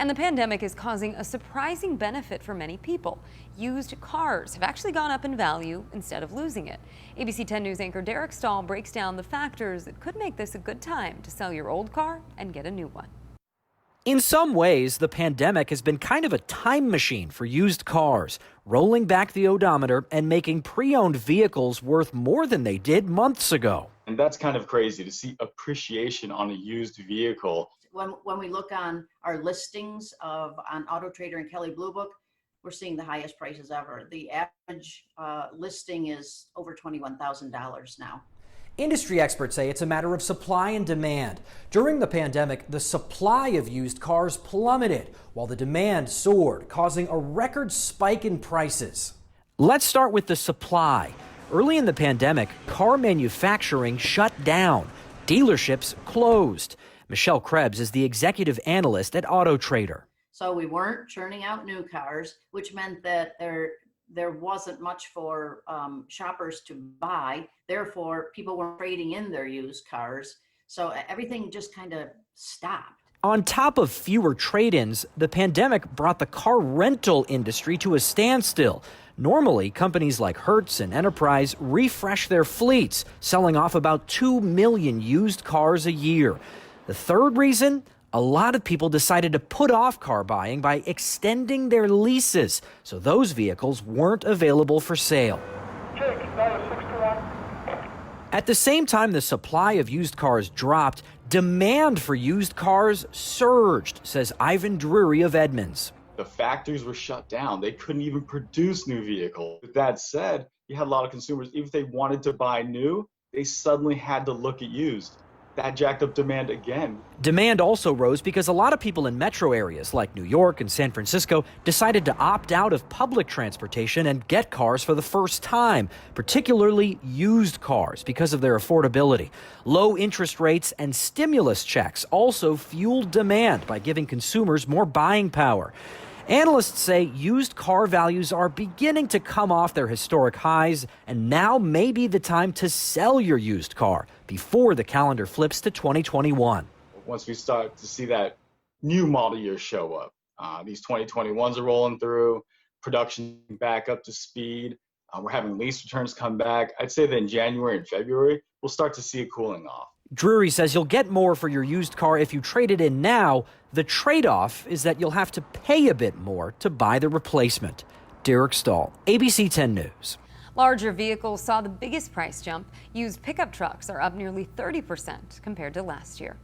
And the pandemic is causing a surprising benefit for many people. Used cars have actually gone up in value instead of losing it. ABC 10 News anchor Derek Stahl breaks down the factors that could make this a good time to sell your old car and get a new one. In some ways, the pandemic has been kind of a time machine for used cars, rolling back the odometer and making pre-owned vehicles worth more than they did months ago. And that's kind of crazy to see appreciation on a used vehicle. When we look on our listings on Auto Trader and Kelley Blue Book, we're seeing the highest prices ever. The average listing is over $21,000 now. Industry experts say it's a matter of supply and demand. During the pandemic, the supply of used cars plummeted while the demand soared, causing a record spike in prices. Let's start with the supply. Early in the pandemic, car manufacturing shut down. Dealerships closed. Michelle Krebs is the executive analyst at Auto Trader. So we weren't churning out new cars, which meant that there wasn't much for shoppers to buy. Therefore, people were trading in their used cars. So everything just kind of stopped. On top of fewer trade-ins, the pandemic brought the car rental industry to a standstill. Normally, companies like Hertz and Enterprise refresh their fleets, selling off about 2 million used cars a year. The third reason? A lot of people decided to put off car buying by extending their leases, so those vehicles weren't available for sale. At the same time the supply of used cars dropped, demand for used cars surged, says Ivan Drury of Edmunds. The factories were shut down. They couldn't even produce new vehicles. With that said, you had a lot of consumers, even if they wanted to buy new, they suddenly had to look at used. That jacked up demand again. Demand also rose because a lot of people in metro areas like New York and San Francisco decided to opt out of public transportation and get cars for the first time, particularly used cars because of their affordability. Low interest rates and stimulus checks also fueled demand by giving consumers more buying power. Analysts say used car values are beginning to come off their historic highs, and now may be the time to sell your used car before the calendar flips to 2021. Once we start to see that new model year show up, these 2021s are rolling through, production back up to speed, we're having lease returns come back. I'd say that in January and February, we'll start to see it cooling off. Drury says you'll get more for your used car if you trade it in now. The trade-off is that you'll have to pay a bit more to buy the replacement. Derek Stahl, ABC 10 News. Larger vehicles saw the biggest price jump. Used pickup trucks are up nearly 30% compared to last year.